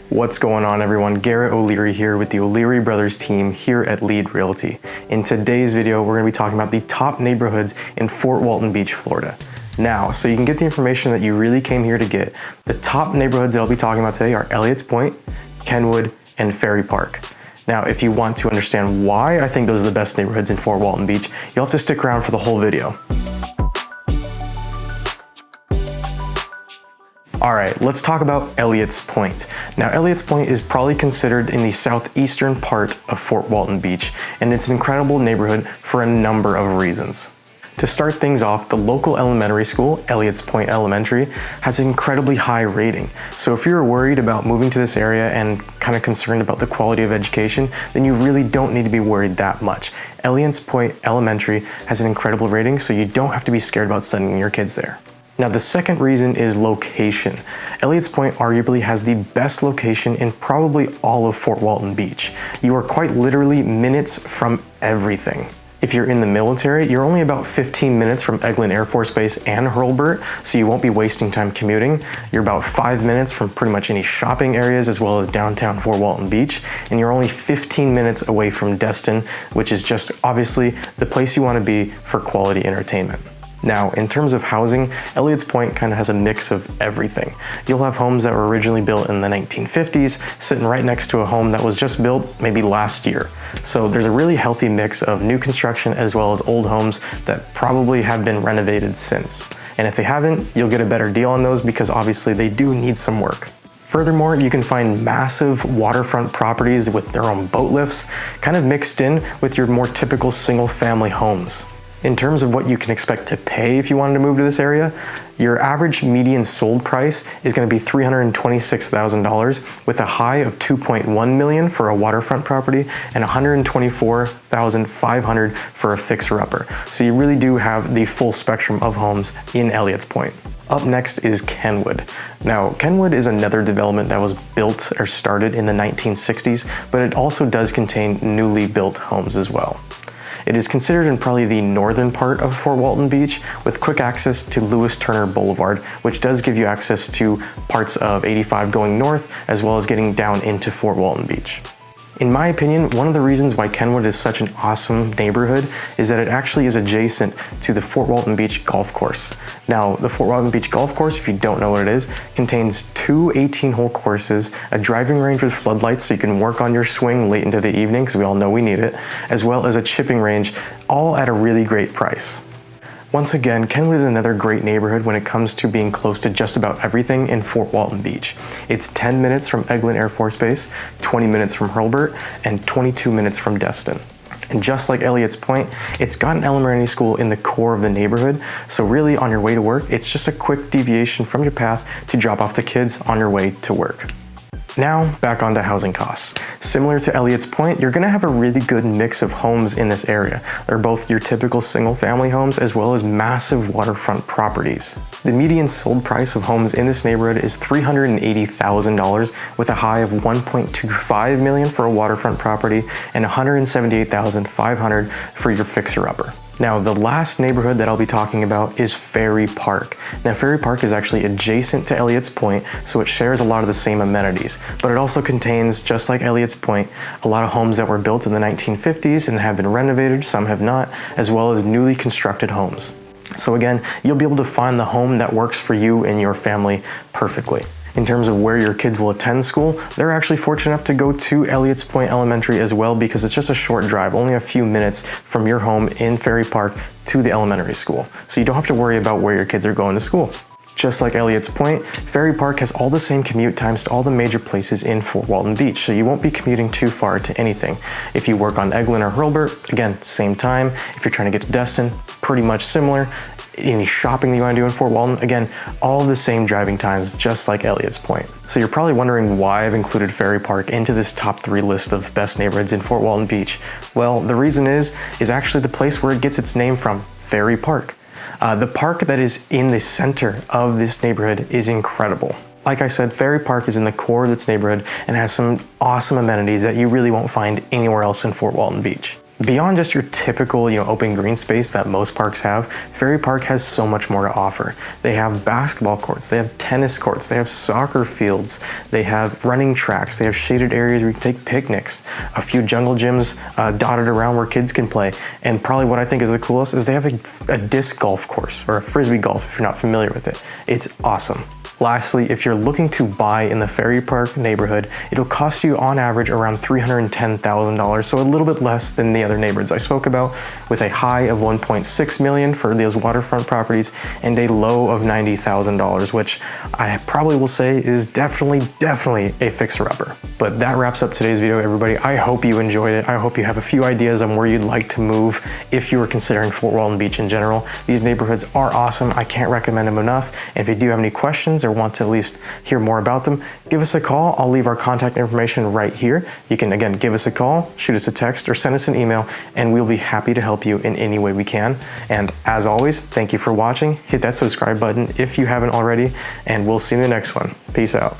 What's going on, everyone? Garrett O'Leary here with the O'Leary Brothers team here at Lead Realty. In today's video, we're going to be talking about the top neighborhoods in Fort Walton Beach, Florida. Now, so you can get the information that you really came here to get, the top neighborhoods that I'll be talking about today are Elliott's Point, Kenwood, and Ferry Park. Now, if you want to understand why I think those are the best neighborhoods in Fort Walton Beach, you'll have to stick around for the whole video. All right, let's talk about Elliott's Point. Now, Elliott's Point is probably considered in the southeastern part of Fort Walton Beach, and it's an incredible neighborhood for a number of reasons. To start things off, the local elementary school, Elliott's Point Elementary, has an incredibly high rating. So if you're worried about moving to this area and kind of concerned about the quality of education, then you really don't need to be worried that much. Elliott's Point Elementary has an incredible rating, so you don't have to be scared about sending your kids there. Now, the second reason is location. Elliott's Point arguably has the best location in probably all of Fort Walton Beach. You are quite literally minutes from everything. If you're in the military, you're only about 15 minutes from Eglin Air Force Base and Hurlburt, so you won't be wasting time commuting. You're about 5 minutes from pretty much any shopping areas as well as downtown Fort Walton Beach, and you're only 15 minutes away from Destin, which is just obviously the place you want to be for quality entertainment. Now, in terms of housing, Elliott's Point kind of has a mix of everything. You'll have homes that were originally built in the 1950s sitting right next to a home that was just built maybe last year. So there's a really healthy mix of new construction as well as old homes that probably have been renovated since. And if they haven't, you'll get a better deal on those because obviously they do need some work. Furthermore, you can find massive waterfront properties with their own boat lifts, kind of mixed in with your more typical single-family homes. In terms of what you can expect to pay if you wanted to move to this area, your average median sold price is going to be $326,000 with a high of $2.1 million for a waterfront property and $124,500 for a fixer-upper. So you really do have the full spectrum of homes in Elliott's Point. Up next is Kenwood. Now, Kenwood is another development that was built or started in the 1960s, but it also does contain newly built homes as well. It is considered in probably the northern part of Fort Walton Beach with quick access to Lewis Turner Boulevard, which does give you access to parts of 85 going north, as well as getting down into Fort Walton Beach. In my opinion, one of the reasons why Kenwood is such an awesome neighborhood is that it actually is adjacent to the Fort Walton Beach Golf Course. Now, the Fort Walton Beach Golf Course, if you don't know what it is, contains two 18-hole courses, a driving range with floodlights so you can work on your swing late into the evening, because we all know we need it, as well as a chipping range, all at a really great price. Once again, Kenwood is another great neighborhood when it comes to being close to just about everything in Fort Walton Beach. It's 10 minutes from Eglin Air Force Base, 20 minutes from Hurlburt, and 22 minutes from Destin. And just like Elliott's Point, it's got an elementary school in the core of the neighborhood, so really on your way to work, it's just a quick deviation from your path to drop off the kids on your way to work. Now, back onto housing costs. Similar to Elliott's Point, you're gonna have a really good mix of homes in this area. They're both your typical single-family homes as well as massive waterfront properties. The median sold price of homes in this neighborhood is $380,000 with a high of $1.25 million for a waterfront property and $178,500 for your fixer-upper. Now, the last neighborhood that I'll be talking about is Ferry Park. Now, Ferry Park is actually adjacent to Elliott's Point, so it shares a lot of the same amenities, but it also contains, just like Elliott's Point, a lot of homes that were built in the 1950s and have been renovated, some have not, as well as newly constructed homes. So again, you'll be able to find the home that works for you and your family perfectly. In terms of where your kids will attend school, they're actually fortunate enough to go to Elliott's Point Elementary as well because it's just a short drive, only a few minutes from your home in Ferry Park to the elementary school. So you don't have to worry about where your kids are going to school. Just like Elliott's Point, Ferry Park has all the same commute times to all the major places in Fort Walton Beach, so you won't be commuting too far to anything. If you work on Eglin or Hurlburt, again, same time. If you're trying to get to Destin, pretty much similar. Any shopping that you want to do in Fort Walton, again, all the same driving times, just like Elliott's Point. So you're probably wondering why I've included Ferry Park into this top 3 list of best neighborhoods in Fort Walton Beach. Well, the reason is actually the place where it gets its name from, Ferry Park. The park that is in the center of this neighborhood is incredible. Like I said, Ferry Park is in the core of its neighborhood and has some awesome amenities that you really won't find anywhere else in Fort Walton Beach. Beyond just your typical, open green space that most parks have, Ferry Park has so much more to offer. They have basketball courts, they have tennis courts, they have soccer fields, they have running tracks, they have shaded areas where you can take picnics, a few jungle gyms dotted around where kids can play, and probably what I think is the coolest is they have a disc golf course, or a frisbee golf if you're not familiar with it. It's awesome. Lastly, if you're looking to buy in the Ferry Park neighborhood, it'll cost you on average around $310,000, so a little bit less than the other neighborhoods I spoke about, with a high of $1.6 million for those waterfront properties and a low of $90,000, which I probably will say is definitely a fixer-upper. But that wraps up today's video, everybody. I hope you enjoyed it. I hope you have a few ideas on where you'd like to move if you were considering Fort Walton Beach in general. These neighborhoods are awesome. I can't recommend them enough. And if you do have any questions or want to at least hear more about them, give us a call. I'll leave our contact information right here. You can, again, give us a call, shoot us a text, or send us an email, and we'll be happy to help you in any way we can. And as always, thank you for watching. Hit that subscribe button if you haven't already, and we'll see you in the next one. Peace out.